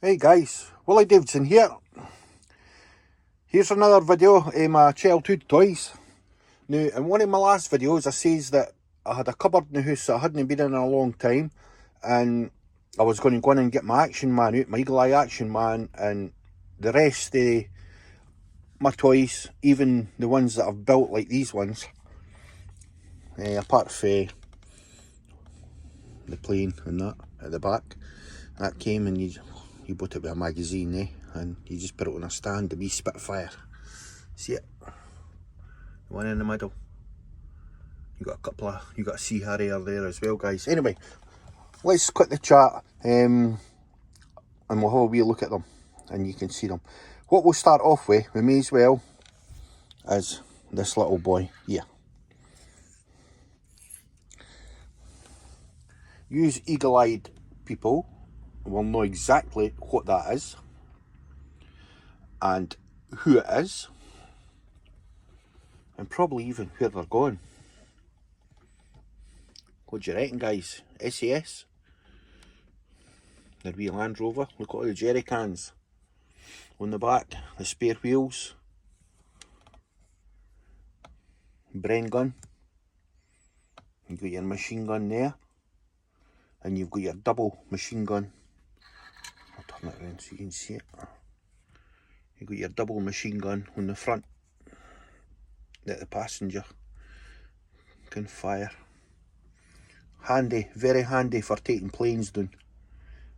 Hey guys, Willie Davidson here. Here's another video of my childhood toys. Now, in one of my last videos I says that I had a cupboard in the house that I hadn't been in a long time, and I was going to go in and get my Action Man out, my Eagle Eye Action Man, and the rest of my toys, even the ones that I've built like these ones, apart from the plane and that at the back, that came and you bought it with a magazine, and you just put it on a stand, the wee Spitfire. See it? The one in the middle. You got a Sea Harrier there as well, guys. Anyway, let's quit the chat, and we'll have a wee look at them, and you can see them. What we'll start off with me as well, is this little boy here. Use eagle-eyed people will know exactly what that is and who it is, and probably even where they're going. What do you reckon, guys? SAS? There'd be a Land Rover. Look at all the jerry cans on the back, the spare wheels, Bren gun. You've got your machine gun there, and you've got your double machine gun. I'll turn it around so you can see it. You've got your double machine gun on the front that the passenger can fire. Handy, very handy for taking planes down,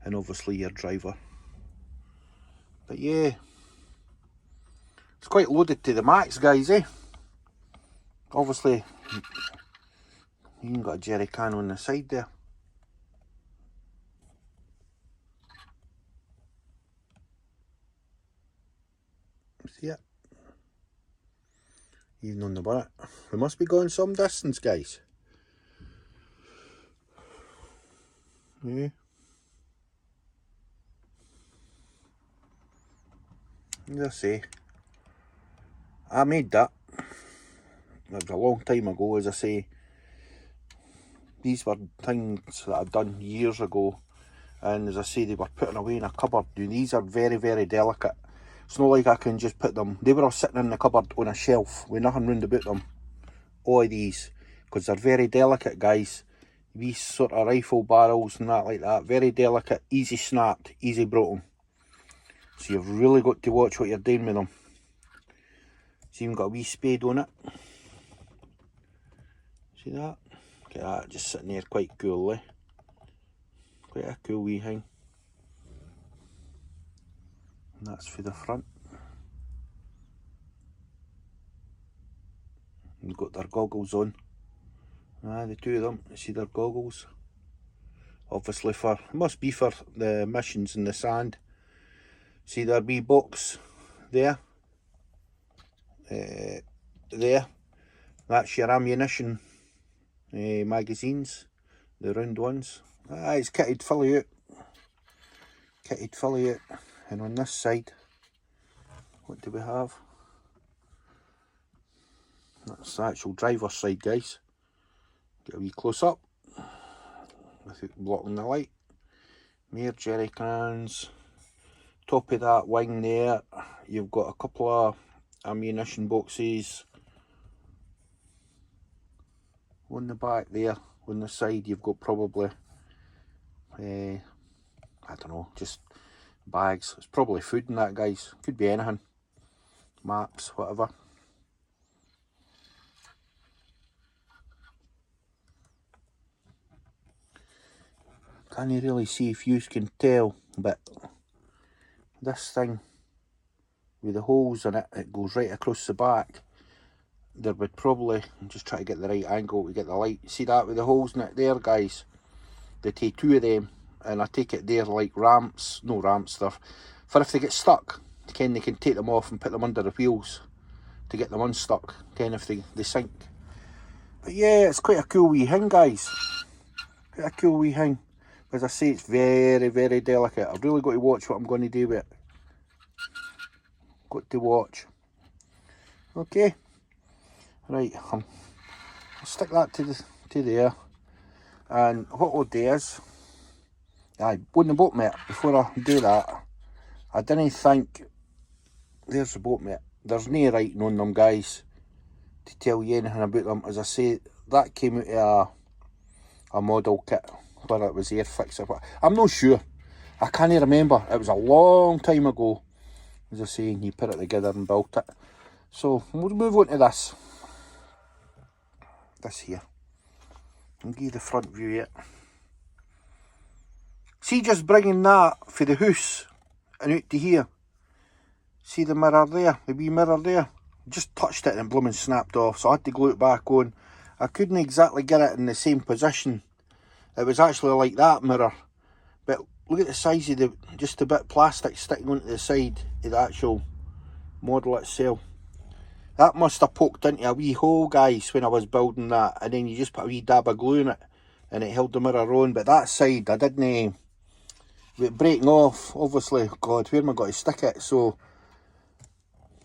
and obviously your driver. But yeah, it's quite loaded to the max, guys, Obviously, you even got a jerry can on the side there. See it? Even on the bonnet. We must be going some distance, guys. Yeah. As I say, I made that. It was a long time ago, as I say. These were things that I'd done years ago, and as I say, they were putting away in a cupboard. These are very, very delicate. It's not like I can just put them. They were all sitting in the cupboard on a shelf with nothing round about them. All of these, because they're very delicate, guys. These sort of rifle barrels and that like that, very delicate, easy snapped, easy broken. So you've really got to watch what you're doing with them. It's even got a wee spade on it. See that? Look at that, just sitting there quite cool, Quite a cool wee thing. And that's for the front. They've got their goggles on. The two of them, you see their goggles. Obviously it must be for the missions in the sand. See their wee box there. There. That's your ammunition magazines, the round ones. It's kitted fully out. Kitted fully out. And on this side, what do we have? That's the actual driver's side, guys. Get a wee close up without blocking the light. More jerry cans. Top of that wing there, you've got a couple of ammunition boxes. On the back there, on the side, you've got probably, I don't know, just bags. It's probably food in that, guys. Could be anything. Maps, whatever. Can't really see if you can tell, but this thing with the holes in it, it goes right across the back. There would probably, I'm just trying to get the right angle to get the light. See that with the holes in it there, guys? They take two of them, and I take it they're like ramps, no ramps, they're for if they get stuck, they can take them off and put them under the wheels to get them unstuck, if they sink. But yeah, it's quite a cool wee thing, guys. Quite a cool wee thing. As I say, it's very, very delicate. I've really got to watch what I'm going to do with it. Got to watch. Okay. Right, I'll stick that to there. And what we'll do is, on the boat, mate, before I do that, I didn't think, there's the boat, mate. There's no writing on them, guys, to tell you anything about them. As I say, that came out of a model kit, whether it was Airfix or what. I'm not sure. I can't remember. It was a long time ago. As I say, you put it together and built it. So we'll move on to this. This here. I'll give you the front view yet. See, just bringing that for the house and out to here. See the mirror there, the wee mirror there? Just touched it and blooming snapped off, so I had to glue it back on. I couldn't exactly get it in the same position. It was actually like that mirror. But look at the size of the, just a bit of plastic sticking onto the side of the actual model itself. That must have poked into a wee hole, guys, when I was building that. And then you just put a wee dab of glue in it and it held the mirror on. But that side, I didn't, with breaking off, obviously, God, where am I going to stick it? So,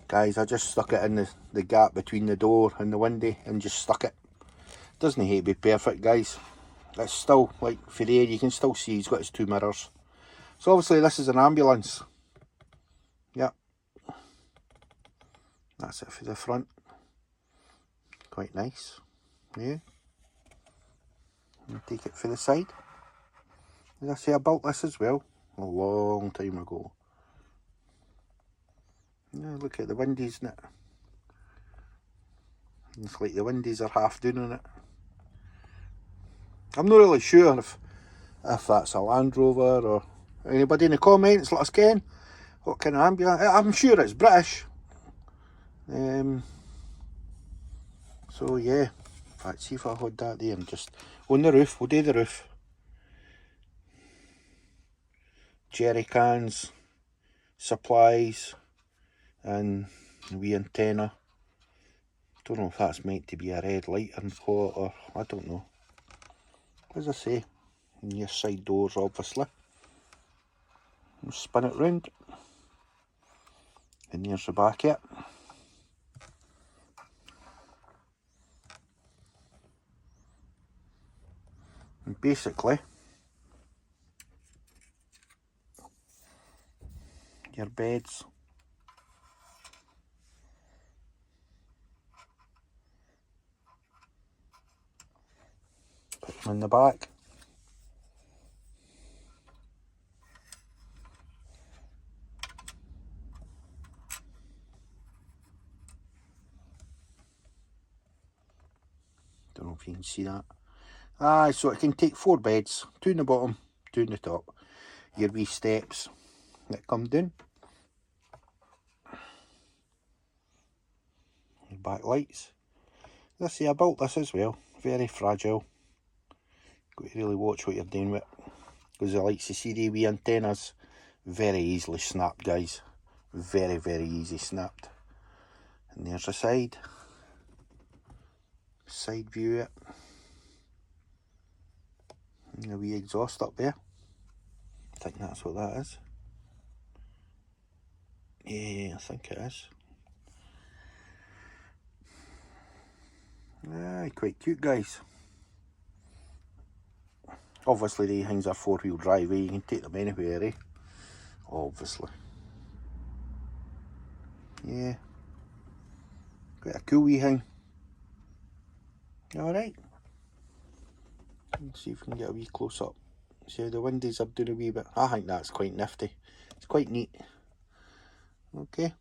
guys, I just stuck it in the gap between the door and the window and just stuck it. Doesn't have to be perfect, guys. It's still, like, for there, you can still see he's got his two mirrors. So, obviously, this is an ambulance. Yep. That's it for the front. Quite nice. Yeah. And take it for the side. As I say, I built this as well a long time ago. Yeah, look at the windies in it. It's like the windies are half down on it. I'm not really sure if that's a Land Rover or anybody in the comments, let us ken what kind of ambulance. I'm sure it's British. So yeah, in fact, see if I had that there and just on the roof, we'll do the roof. Jerry cans, supplies, and the wee antenna. Don't know if that's meant to be a red light and what, or I don't know. As I say, and your side doors obviously. We'll spin it round. And there's the back of it. And basically, your beds. Put them in the back. Don't know if you can see that. Aye, so it can take 4 beds, 2 in the bottom, 2 in the top. Your wee steps that come down. Your back lights. As I say, I built this as well. Very fragile. Got to really watch what you're doing with it. Because I like to see the wee antennas. Very easily snapped, guys. Very, very easy snapped. And there's the side. Side view it. And the wee exhaust up there. I think that's what that is. Yeah, I think it is. Aye, quite cute, guys. Obviously, these things are 4-wheel drive, you can take them anywhere, eh? Obviously. Yeah. Quite a cool wee thing. Alright. Let's see if we can get a wee close up. See how the windows are doing a wee bit. I think that's quite nifty. It's quite neat. Okay.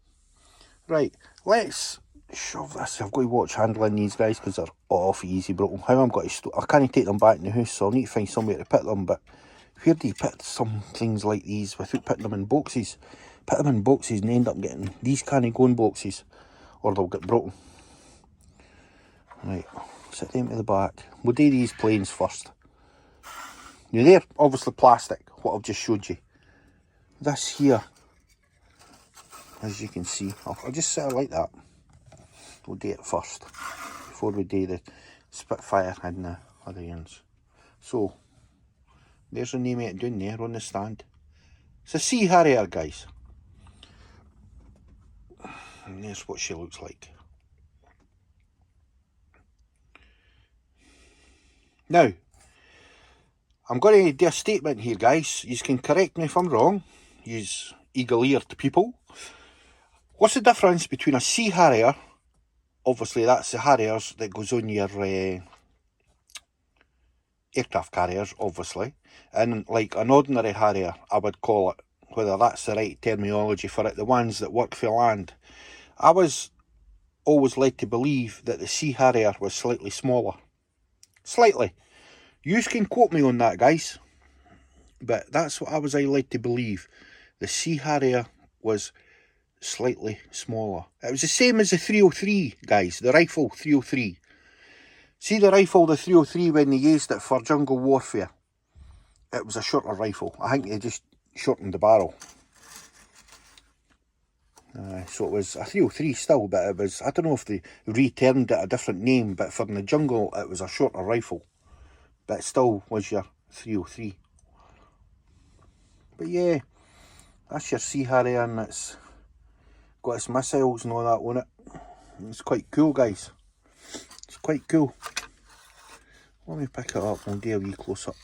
Right, let's shove this. I've got to watch handling these, guys, because they're off easy broken. How I'm going to I can't take them back in the house, so I'll need to find somewhere to put them. But where do you put some things like these without putting them in boxes? Put them in boxes and end up getting, these can't go in boxes or they'll get broken. Right, set them to the back. We'll do these planes first. Now they're obviously plastic, what I've just showed you. This here, as you can see, I'll just set it like that. We'll do it first, before we do the Spitfire and the other ones. So, there's the name of it down there on the stand. It's a Sea Harrier, guys. And there's what she looks like. Now, I'm going to do a statement here, guys. You can correct me if I'm wrong. You eagle-eared people. What's the difference between a Sea Harrier, obviously that's the Harriers that goes on your aircraft carriers, obviously, and like an ordinary Harrier, I would call it, whether that's the right terminology for it, the ones that work for land. I was always led to believe that the Sea Harrier was slightly smaller. Slightly. You can quote me on that, guys, but that's what I was led to believe. The Sea Harrier was slightly smaller. It was the same as the 303, guys, the rifle 303. See the rifle, the 303, when they used it for jungle warfare? It was a shorter rifle. I think they just shortened the barrel. So it was a 303 still, but it was, I don't know if they returned it a different name, but for in the jungle it was a shorter rifle. But it still was your 303. But yeah, that's your Sea Harrier, and it's got its missiles and all that on it. It's quite cool, guys. It's quite cool. Let me pick it up and do a wee close up.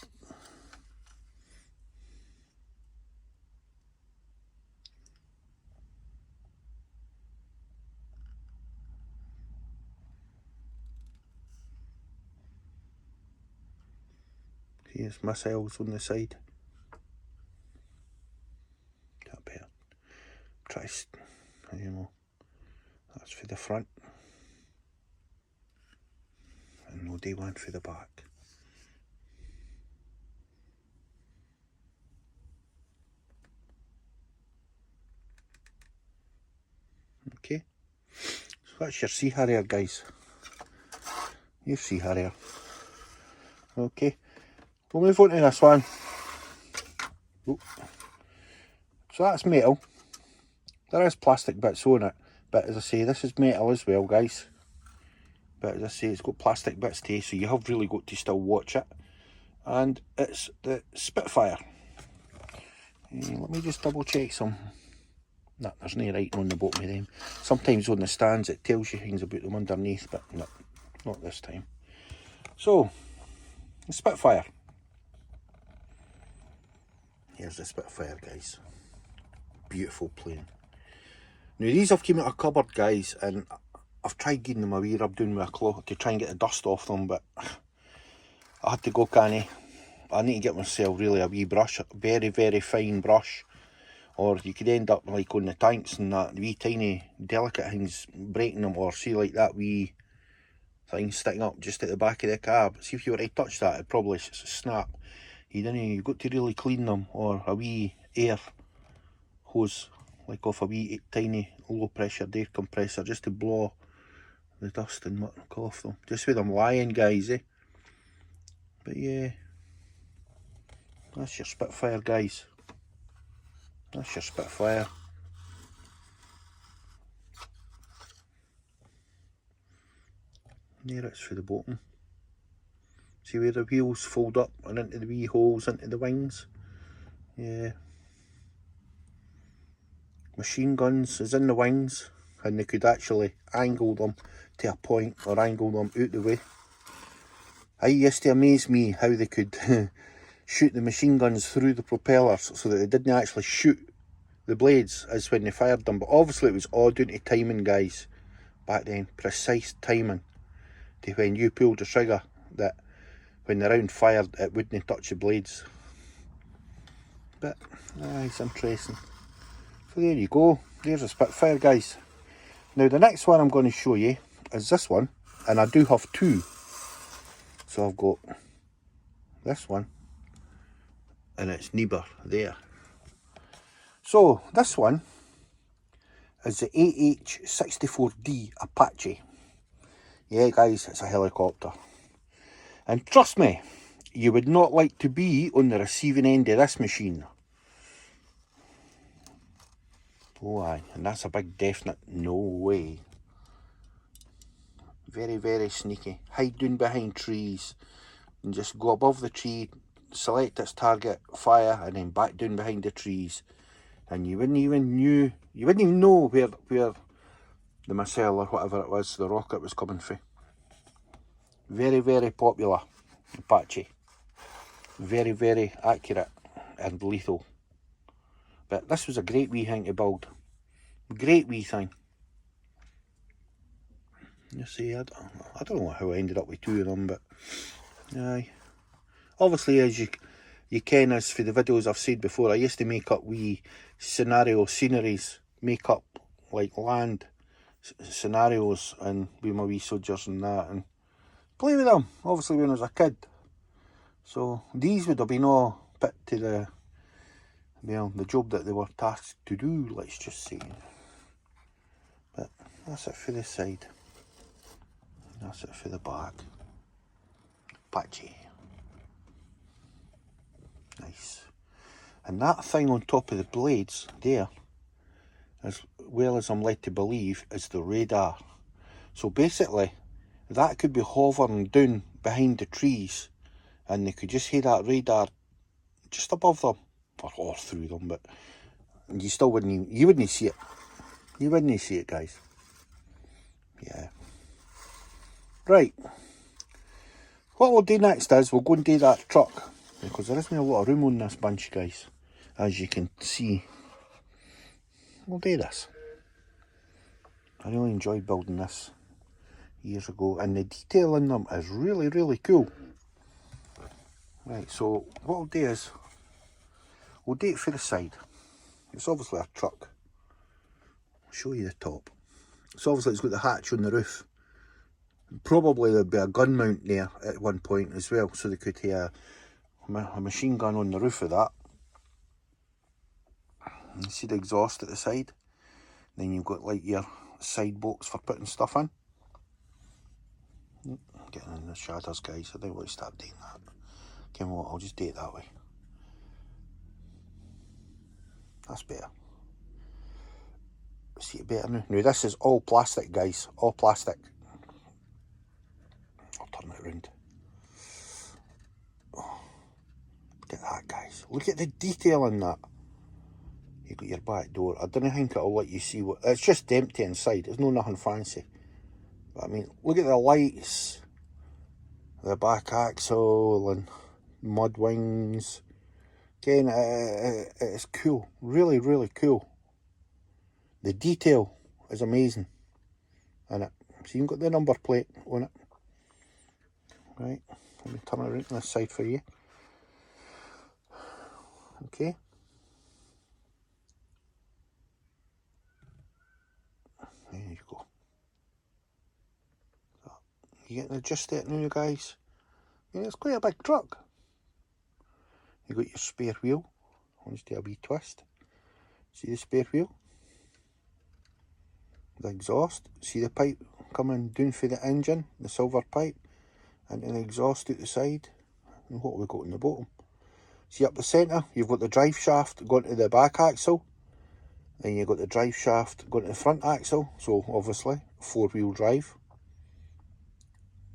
Here's missiles on the side. That better. Try, you know, that's for the front. And no day one for the back. Okay. So that's your Sea Harrier, guys. Your Sea Harrier. Okay. We'll move on to this one. Oop. So that's metal. There is plastic bits on it, but as I say, this is metal as well, guys. But as I say, it's got plastic bits too, so you have really got to still watch it. And it's the Spitfire. Let me just double check some. No, there's no writing on the bottom of them. Sometimes on the stands it tells you things about them underneath, but no, not this time. So, the Spitfire. Here's the Spitfire, guys. Beautiful plane. Now these have came out of a cupboard, guys, and I've tried getting them a wee rub down with a cloth to try and get the dust off them, but I had to go canny. I need to get myself really a wee brush, a very, very fine brush, or you could end up like on the tanks and that, wee tiny delicate things breaking them, or see like that wee thing sticking up just at the back of the cab. See if you were to touch that, it'd probably snap. You've got to really clean them, or a wee air hose, like off a wee tiny low pressure air compressor, just to blow the dust and muck off them. Just with them lying, guys, eh? But yeah, that's your Spitfire, guys. That's your Spitfire. There it's for the bottom. See where the wheels fold up and into the wee holes into the wings? Yeah. Machine guns is in the wings, and they could actually angle them to a point or angle them out the way. It used to amaze me how they could shoot the machine guns through the propellers so that they didn't actually shoot the blades as when they fired them. But obviously it was all down to timing, guys, back then. Precise timing to when you pulled the trigger, that when the round fired it wouldn't touch the blades. But it's interesting. So there you go, there's a Spitfire, guys. Now the next one I'm going to show you is this one, and I do have two. So I've got this one, and it's neither there. So this one is the AH64D Apache. Yeah, guys, it's a helicopter. And trust me, you would not like to be on the receiving end of this machine. Oh aye, and that's a big definite no way. Very, very sneaky. Hide down behind trees and just go above the tree, select its target, fire, and then back down behind the trees. And you wouldn't even know where the missile or whatever it was, the rocket was coming from. Very, very popular Apache. Very, very accurate and lethal. But this was a great wee thing to build. Great wee thing. You see, I don't know how I ended up with two of them, but aye. Obviously, as you ken, as for the videos I've said before, I used to make up wee sceneries, make up like land scenarios and with my wee soldiers and that, and play with them, obviously, when I was a kid. So these would have been all put to the job that they were tasked to do, let's just say. But that's it for this side. That's it for the back. Apache. Nice. And that thing on top of the blades there, as well as I'm led to believe, is the radar. So basically, that could be hovering down behind the trees, and they could just hear that radar just above them, or through them, but you still wouldn't see it. You wouldn't see it, guys. Yeah. Right. What we'll do next is we'll go and do that truck, because there isn't a lot of room on this bunch, guys, as you can see. We'll do this. I really enjoyed building this years ago, and the detail in them is really, really cool. Right, so what we'll do is we'll do it for the side. It's obviously a truck. I'll show you the top. So obviously it's got the hatch on the roof. Probably there'd be a gun mount there at one point as well, so they could have a machine gun on the roof of that. You see the exhaust at the side. Then you've got like your side box for putting stuff in. Getting in the shadows, guys. I don't want to start doing that. Okay, well, I'll just do it that way. That's better. See it better now? Now this is all plastic, guys. All plastic. I'll turn it around. Oh, look at that, guys. Look at the detail in that. You've got your back door. I don't think it'll let you see what... It's just empty inside. There's no nothing fancy. But I mean, look at the lights. The back axle and mud wings. Again, it's cool. Really, really cool. The detail is amazing in it. So you've got the number plate on it. Right. Let me turn it around to this side for you. Okay. There you go. So, you getting the gist of it now, guys? Yeah, it's quite a big truck. You got your spare wheel. I'll just do a wee twist. See the spare wheel? The exhaust. See the pipe coming down for the engine, the silver pipe, into the exhaust out the side. And what have we got in the bottom? See up the centre, you've got the drive shaft going to the back axle. Then you've got the drive shaft going to the front axle. So obviously, 4-wheel drive.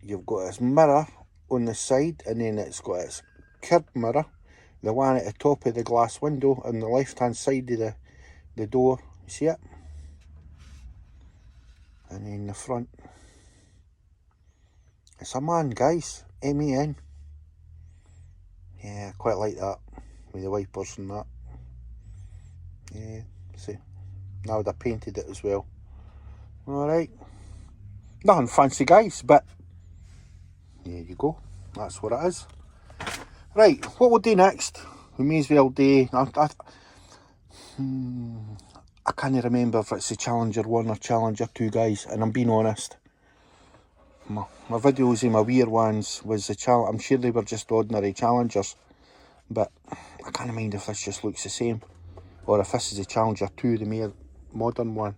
You've got this mirror on the side, and then it's got its curb mirror. The one at the top of the glass window on the left hand side of the door. You see it? And then the front. It's a man, guys. M-A-N. Yeah, quite like that. With the wipers and that. Yeah, see. Now they've painted it as well. Alright. Nothing fancy, guys, but there you go. That's what it is. Right, what we'll do next, we may as well do... I can't remember if it's a Challenger 1 or Challenger 2, guys, and I'm being honest. My videos of my weird ones was the Challenger. I'm sure they were just ordinary Challengers, but I can't mind if this just looks the same, or if this is a Challenger 2, the more modern one.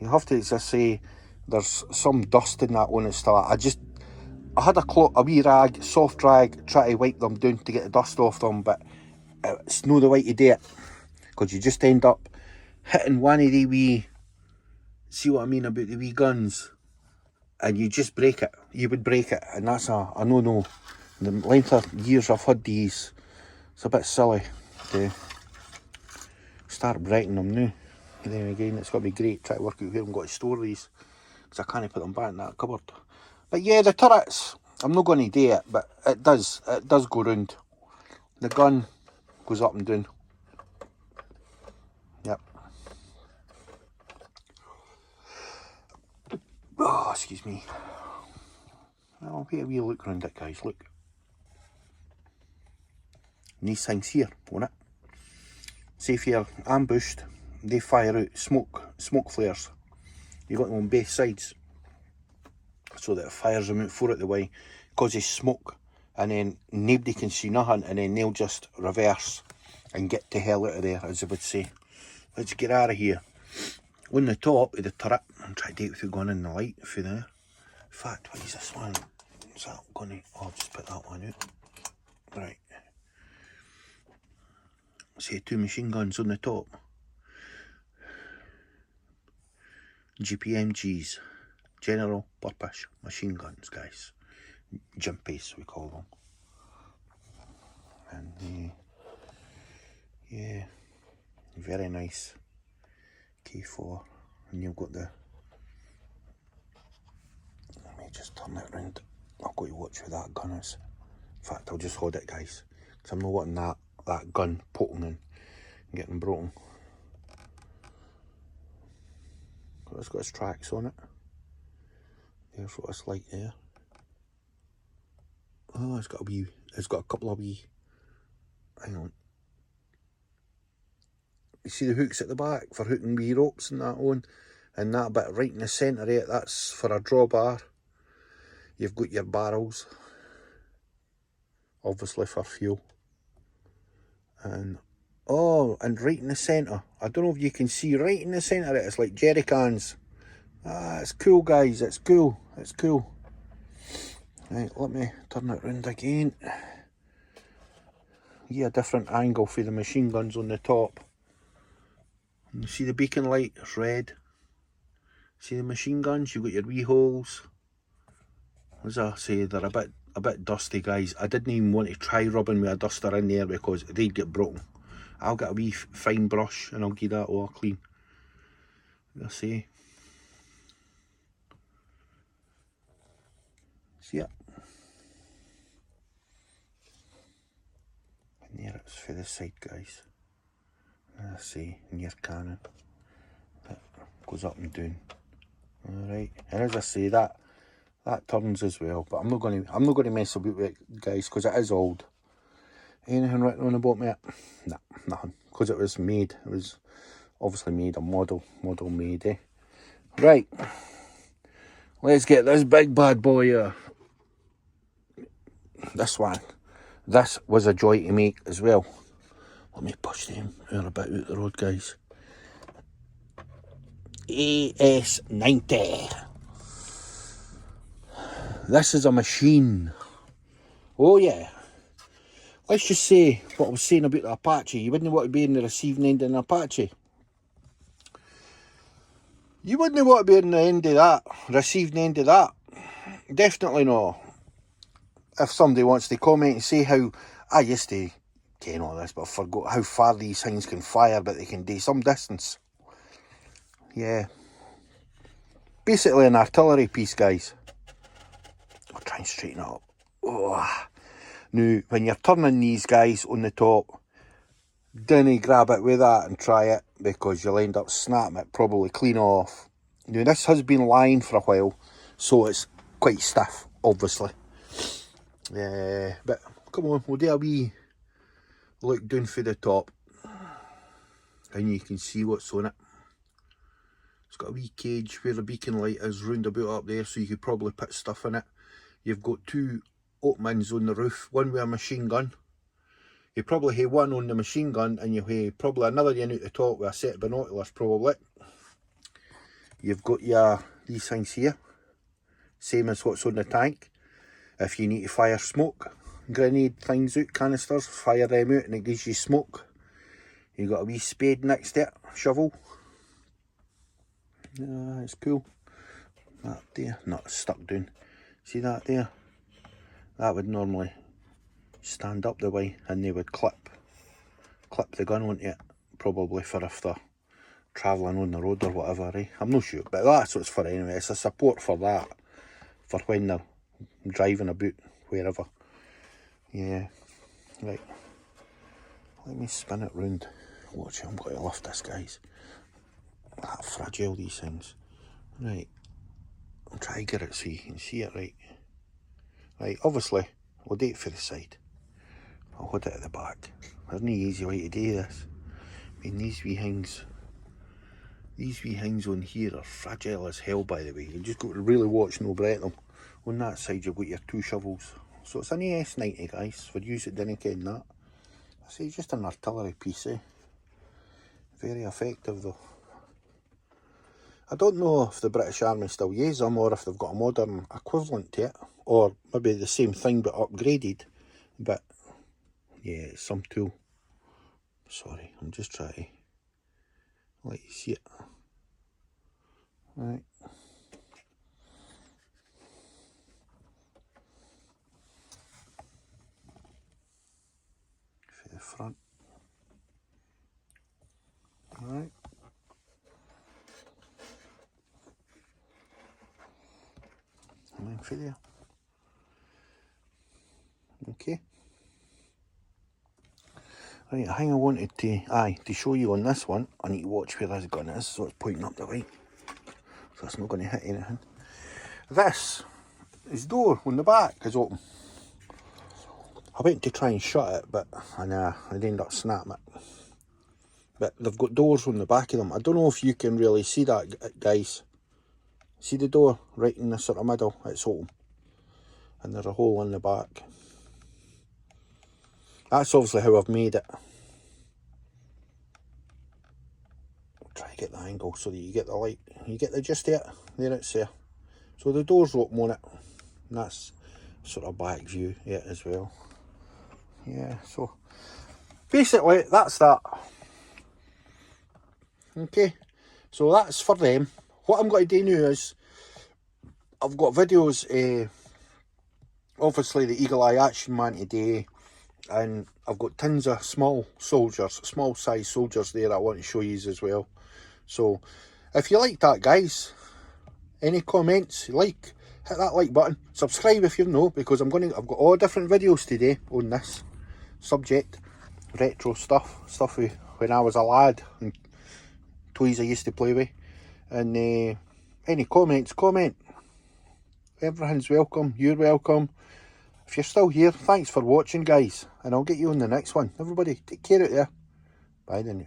You have to just say there's some dust in that one and stuff. I had a wee rag, soft rag, try to wipe them down to get the dust off them, but it's not the way to do it, because you just end up hitting one of the wee, see what I mean about the wee guns, and you just break it. You would break it, and that's a no-no. The length of years I've had these, it's a bit silly to start breaking them now. And then again, it's got to be great trying to work out where I'm going to store these, because I can't put them back in that cupboard. But yeah, the turrets, I'm not going to do it, but it does go round. The gun goes up and down. Yep. Oh, excuse me. I'll get a wee look around it, guys. Look. And these things here on it. See if you're ambushed, they fire out smoke flares. You got them on both sides, so that it fires them out for it the way, causes smoke, and then nobody can see nothing, and then they'll just reverse and get to hell out of there, as I would say. Let's get out of here. On the top of the turret, I'm trying to do it without going in the light for there. In fact, what is this one? Is that going to... Oh, I'll just put that one out. Right. See, 2 machine guns on the top. GPMGs. General Purpose Machine Guns, guys. Jumpies, we call them. And yeah, very nice. K4. And you've got the... Let me just turn it around. I've got to watch where that gun is. In fact, I'll just hold it, guys, because I'm not wanting that gun poking and getting broken. It's got its tracks on it. There's what it's like there. Oh, it's got a couple of wee, hang on. You see the hooks at the back for hooking wee ropes and that on, and that bit right in the centre of it, that's for a drawbar. You've got your barrels, obviously for fuel. And oh, and right in the centre, I don't know if you can see, right in the centre of it, it's like jerry cans. Ah, it's cool, guys, it's cool, it's cool. Right, let me turn it round again. Yeah, a different angle for the machine guns on the top. And you see the beacon light, it's red. See the machine guns, you've got your wee holes. As I say, they're a bit dusty, guys. I didn't even want to try rubbing with a duster in there because they'd get broken. I'll get a wee fine brush and I'll give that all clean. I say. See it? And there it's for the side, guys. I say, near cannon. It goes up and down. Alright, and as I say, that turns as well, but I'm not going to mess about with it, guys, because it is old. Anything written on about me? Nah, nothing. Because it was obviously made, a model made, eh? Right, let's get this big bad boy here. This one, this was a joy to make as well. Let me push them out a bit out the road, guys. AH64D. This is a machine. Oh yeah. Let's just say what I was saying about the Apache. You wouldn't want to be in the receiving end of an Apache. You wouldn't want to be in the end of that, receiving end of that. Definitely not. If somebody wants to comment and say how I used to ken all this, but I forgot how far these things can fire, but they can do some distance. Yeah. Basically an artillery piece, guys. I'll try and straighten it up. Oh. Now, when you're turning these, guys, on the top, don't grab it with that and try it, because you'll end up snapping it probably clean off. Now, this has been lying for a while, so it's quite stiff, obviously. But come on, we'll do a wee look down for the top, and you can see what's on it. It's got a wee cage where the beacon light is round about up there, so you could probably put stuff in it. You've got 2 openings on the roof, one with a machine gun. You probably have one on the machine gun, and you have probably another one out the top with a set of binoculars, probably. You've got these things here, same as what's on the tank. If you need to fire smoke, grenade things out, canisters, fire them out and it gives you smoke. You've got a wee spade next to it, shovel. It's cool. That there, not stuck down. See that there? That would normally stand up the way, and they would clip the gun onto it, probably for if they're travelling on the road or whatever, eh? I'm not sure, but that's what it's for anyway. It's a support for that, for when they're driving about, wherever. Yeah, right. Let me spin it round. Watch it, I'm going to lift this, guys. That fragile, these things. Right, I'll try to get it so you can see it right. Right, obviously, we'll do it for the side. I'll hold it at the back. There's no easy way to do this. I mean, these wee things on here are fragile as hell, by the way. You just got to really watch no break them. On that side, you've got your 2 shovels. So it's an AS90, guys, for use that didn't ken that. I say, just an artillery piece, eh? Very effective, though. I don't know if the British Army still use them, or if they've got a modern equivalent to it, or maybe the same thing but upgraded. But yeah, it's some tool. Sorry, I'm just trying to let you see it. Right. For the front. Alright. And then for there. Okay. Right, I think I wanted to show you on this one. I need to watch where this gun is, so it's pointing up the way. So it's not going to hit anything. This door on the back is open. I went to try and shut it, but I'd end up snapping it. But they've got doors on the back of them. I don't know if you can really see that, guys. See the door right in the sort of middle? It's open. And there's a hole in the back. That's obviously how I've made it. I'll try to get the angle so that you get the light. You get the gist of it? There it's there. So the door's open on it. And that's sort of back view of it as well. Yeah, so basically that's that. Okay, so that's for them. What I'm going to do now is, I've got videos, obviously the Eagle Eye Action Man today, and I've got tons of small size soldiers there I want to show you as well. So if you like that, guys, any comments, hit that like button, subscribe if you've not, because I've got all different videos today on this subject, retro stuff with when I was a lad, and toys I used to play with. And any comments, comment. Everything's welcome, you're welcome. If you're still here, thanks for watching, guys, and I'll get you on the next one. Everybody, take care out there. Bye then.